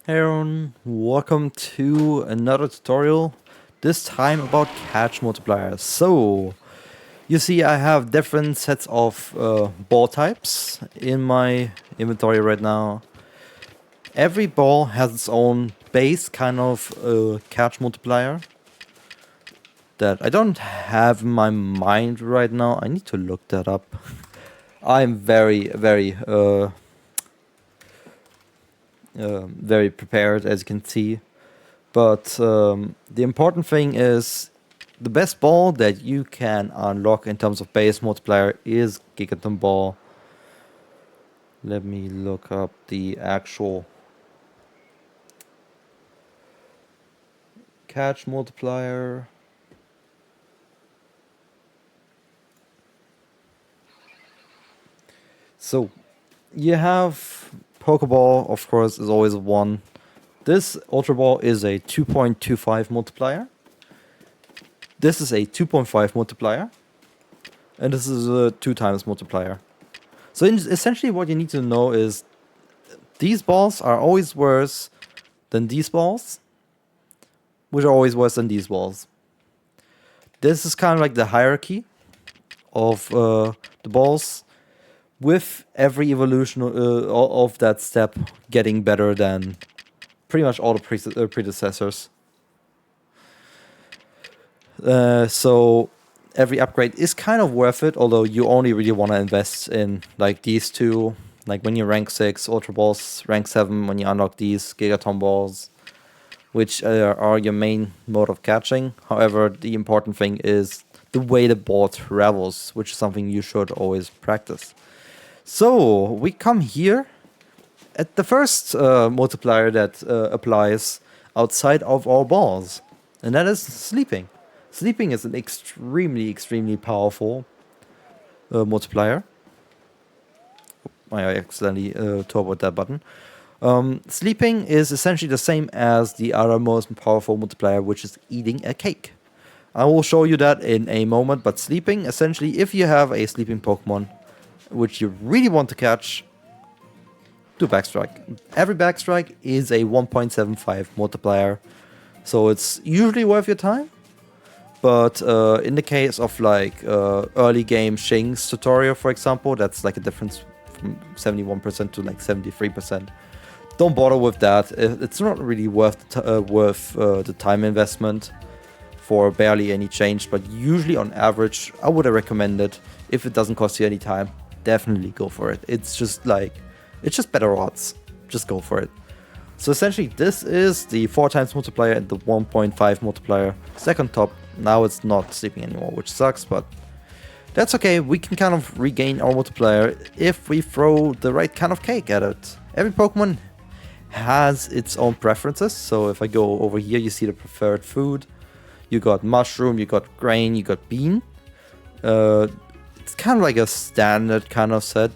Hey everyone, welcome to another tutorial, this time about catch multipliers. So, you see I have different sets of ball types in my inventory right now. Every ball has its own base kind of catch multiplier that I don't have in my mind right now. I need to look that up. I'm very prepared, as you can see. But the important thing is the best ball that you can unlock in terms of base multiplier is Gigaton Ball. Let me look up the actual catch multiplier. So you have Pokeball, of course, is always a 1. This Ultra Ball is a 2.25 multiplier. This is a 2.5 multiplier. And this is a 2 times multiplier. So essentially what you need to know is these balls are always worse than these balls, which are always worse than these balls. This is kind of like the hierarchy of the balls, with every evolution of that step getting better than pretty much all the predecessors. So every upgrade is kind of worth it, although you only really want to invest in like these two, like when you rank 6 Ultra Balls, rank 7 when you unlock these Gigaton Balls, which are your main mode of catching. However, the important thing is the way the ball travels, which is something you should always practice. So we come here at the first multiplier that applies outside of all balls, and that is sleeping. Sleeping is an extremely powerful multiplier. I accidentally turboed that button. Sleeping is essentially the same as the other most powerful multiplier, which is eating a cake. I will show you that in a moment, but sleeping, essentially, if you have a sleeping Pokemon, which you really want to catch, do backstrike. Every backstrike is a 1.75 multiplier, so it's usually worth your time. But in the case of like early game Shing's tutorial, for example, that's like a difference from 71% to like 73%. Don't bother with that. It's not really worth the time investment for barely any change. But usually, on average, I would recommend it. If it doesn't cost you any time, definitely go for it. It's just better odds. Just go for it. So essentially, this is the 4 times multiplier and the 1.5 multiplier. Second top. Now it's not sleeping anymore, which sucks, but that's okay. We can kind of regain our multiplier if we throw the right kind of cake at it. Every Pokemon has its own preferences. So if I go over here, you see the preferred food. You got mushroom, you got grain, you got bean. It's kind of like a standard kind of set.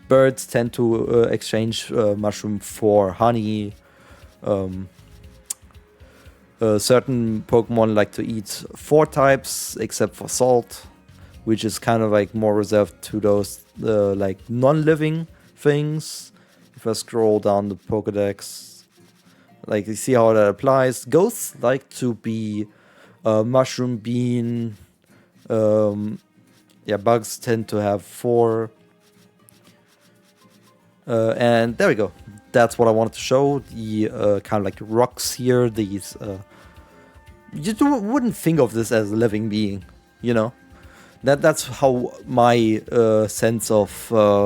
Birds tend to exchange mushroom for honey. Certain Pokemon like to eat 4 types except for salt, which is kind of like more reserved to those like non-living things. If I scroll down the Pokedex, like you see how that applies. Ghosts like to be mushroom, bean. Bugs tend to have 4. And there we go. That's what I wanted to show. The kind of like rocks here, these you wouldn't think of this as a living being, you know. That's how my sense of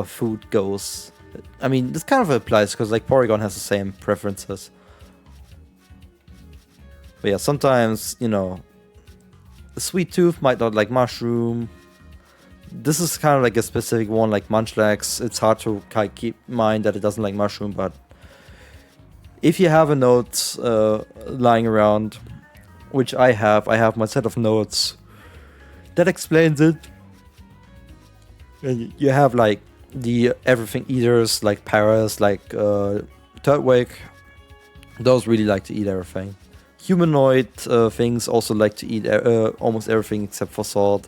food goes. I mean, this kind of applies because like Porygon has the same preferences. But yeah, sometimes, you know, a sweet tooth might not like mushroom. This is kind of like a specific one, like Munchlax. It's hard to keep in mind that it doesn't like mushroom, but if you have a note lying around, which I have my set of notes that explains it. And you have like the everything eaters, like Paras, like Turtwig. Those really like to eat everything. Humanoid things also like to eat almost everything except for salt.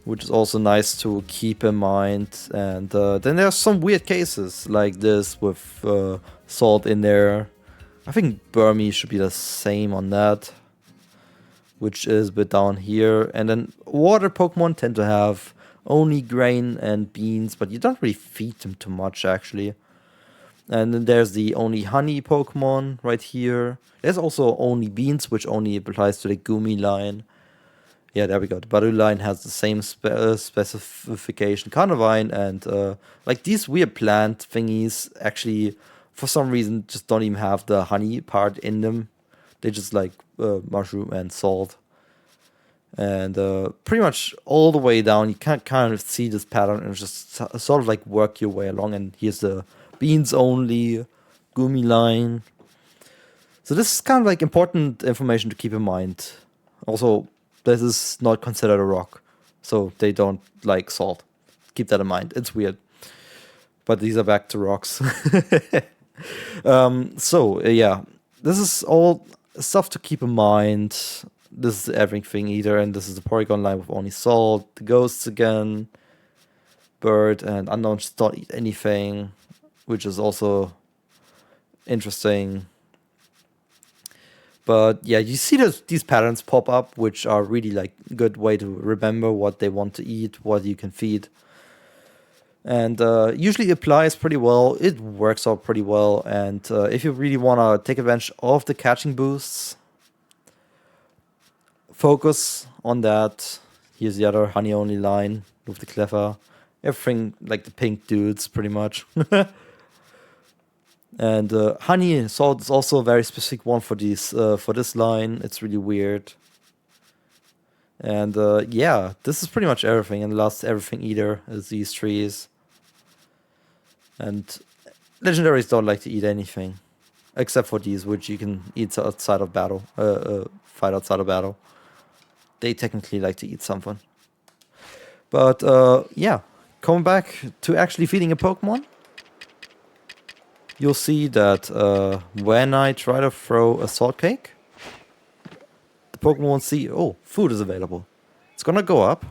which is also nice to keep in mind. And then there's some weird cases like this with salt in there. I think Burmy should be the same on that, which is a bit down here. And then water Pokemon tend to have only grain and beans, but you don't really feed them too much actually. And then there's the only honey Pokemon right here. There's also only beans, which only applies to the Gumi line. Yeah, there we go. The Badu line has the same specification. Carnivine and like these weird plant thingies actually, for some reason, just don't even have the honey part in them. They just like mushroom and salt. And pretty much all the way down, you can kind of see this pattern and just sort of like work your way along. And here's the beans only Gumi line. So this is kind of like important information to keep in mind. Also, this is not considered a rock, so they don't like salt. Keep that in mind. It's weird. But these are back to rocks. Yeah, this is all stuff to keep in mind. This is everything either, and this is the Porygon line with only salt. The ghosts again. Bird and unknown just don't eat anything, which is also interesting. But yeah, you see these patterns pop up, which are really like a good way to remember what they want to eat, what you can feed. And usually applies pretty well. It works out pretty well. And if you really want to take advantage of the catching boosts, focus on that. Here's the other honey only line with the clever. Everything like the pink dudes, pretty much. And honey and salt is also a very specific one for this line. It's really weird. And yeah, this is pretty much everything. And the last everything either is these trees. And legendaries don't like to eat anything, except for these, which you can eat outside of battle, fight outside of battle. They technically like to eat something. But yeah, coming back to actually feeding a Pokemon, you'll see that when I try to throw a salt cake, the Pokemon won't see, oh, food is available. It's gonna go up,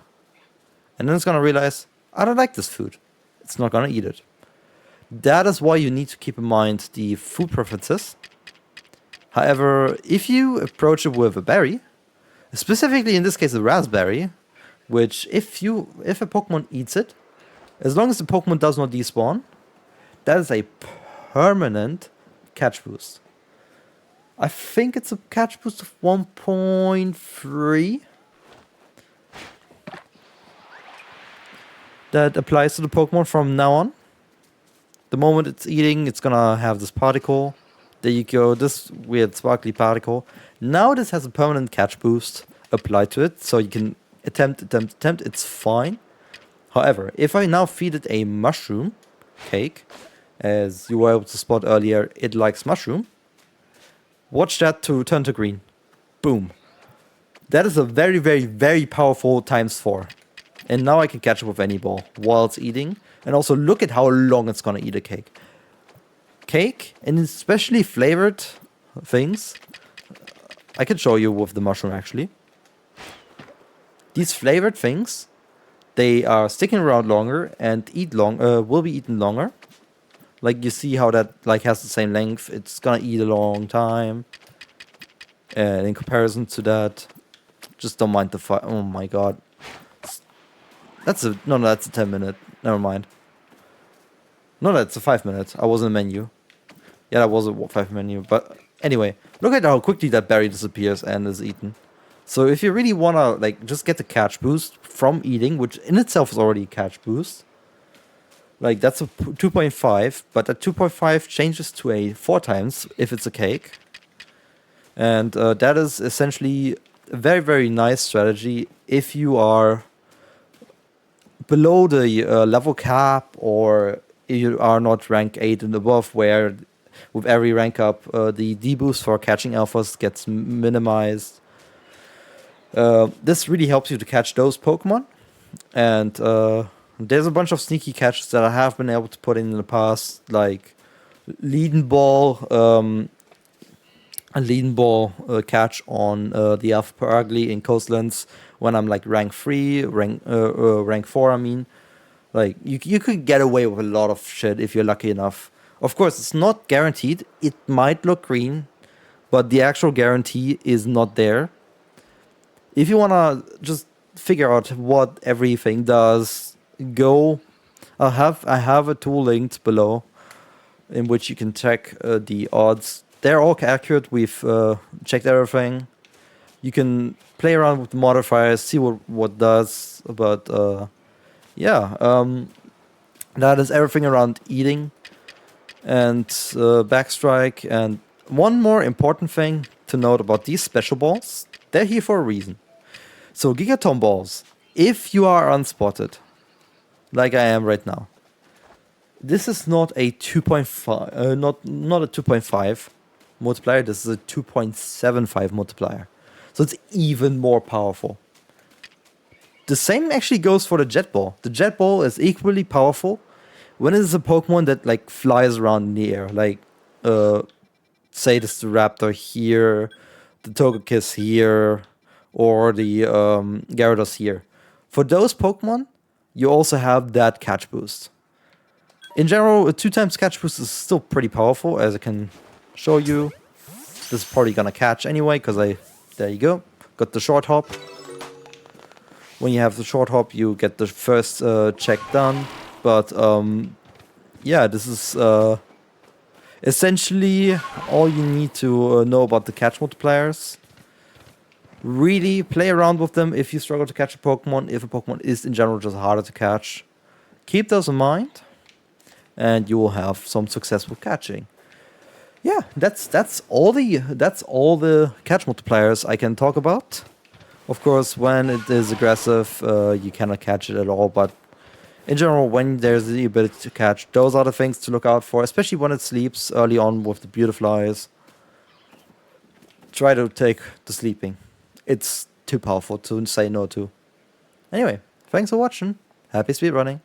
and then it's gonna realize, I don't like this food. It's not gonna eat it. That is why you need to keep in mind the food preferences. However, if you approach it with a berry, specifically in this case a raspberry, which if a Pokemon eats it, as long as the Pokemon does not despawn, that is a permanent catch boost. I think it's a catch boost of 1.3 that applies to the Pokemon from now on. The moment it's eating, it's gonna have this particle. There you go, this weird sparkly particle. Now this has a permanent catch boost applied to it, so you can attempt, it's fine. However, if I now feed it a mushroom cake, as you were able to spot earlier, it likes mushroom. Watch that to turn to green. Boom. That is a very, very, very powerful ×4. And now I can catch it with any ball while it's eating. And also look at how long it's gonna eat a cake. Cake, and especially flavored things. I can show you with the mushroom actually. These flavored things, they are sticking around longer and will be eaten longer. Like you see how that like has the same length. It's gonna eat a long time. And in comparison to that, just don't mind the fight. Oh my god. That's a 10-minute. Never mind. No, that's a 5-minute. I was in the menu. Yeah, that was a 5 menu. But anyway, look at how quickly that berry disappears and is eaten. So if you really wanna like just get the catch boost from eating, which in itself is already a catch boost, like that's a 2.5, but that 2.5 changes to a 4 times if it's a cake. And that is essentially a very, very nice strategy if you are below the level cap, or you are not rank 8 and above, where with every rank up the deboost for catching alphas gets minimized. This really helps you to catch those Pokemon. And there's a bunch of sneaky catches that I have been able to put in the past, like lead ball, a lead ball catch on the Alpha Paragly in Coastlands, when I'm like rank 3, rank 4, I mean. Like, you could get away with a lot of shit if you're lucky enough. Of course, it's not guaranteed. It might look green, but the actual guarantee is not there. If you want to just figure out what everything does, go. I have a tool linked below in which you can check the odds. They're all accurate. We've checked everything. You can play around with the modifiers, see what does. But yeah, that is everything around eating and backstrike. And one more important thing to note about these special balls, they're here for a reason. So Gigaton balls, if you are unspotted, like I am right now, this is not a 2.5, not a 2.5 multiplier. This is a 2.75 multiplier. So it's even more powerful. The same actually goes for the jet ball. The jet ball is equally powerful when it is a Pokemon that like flies around in the air. Like, say this is the Raptor here, the Togekiss here, or the Gyarados here. For those Pokemon, you also have that catch boost. In general, a 2x catch boost is still pretty powerful, as I can show you. This is probably gonna catch anyway, because there you go, got the short hop. When you have the short hop, you get the first check done. But yeah, this is essentially all you need to know about the catch multipliers. Really play around with them if you struggle to catch a Pokemon, if a Pokemon is in general just harder to catch. Keep those in mind, and you will have some successful catching. Yeah, that's all the catch multipliers I can talk about. Of course, when it is aggressive, you cannot catch it at all, but in general, when there's the ability to catch, those are the things to look out for, especially when it sleeps early on with the Beautiflies. Try to take the sleeping. It's too powerful to say no to. Anyway, thanks for watching. Happy speedrunning.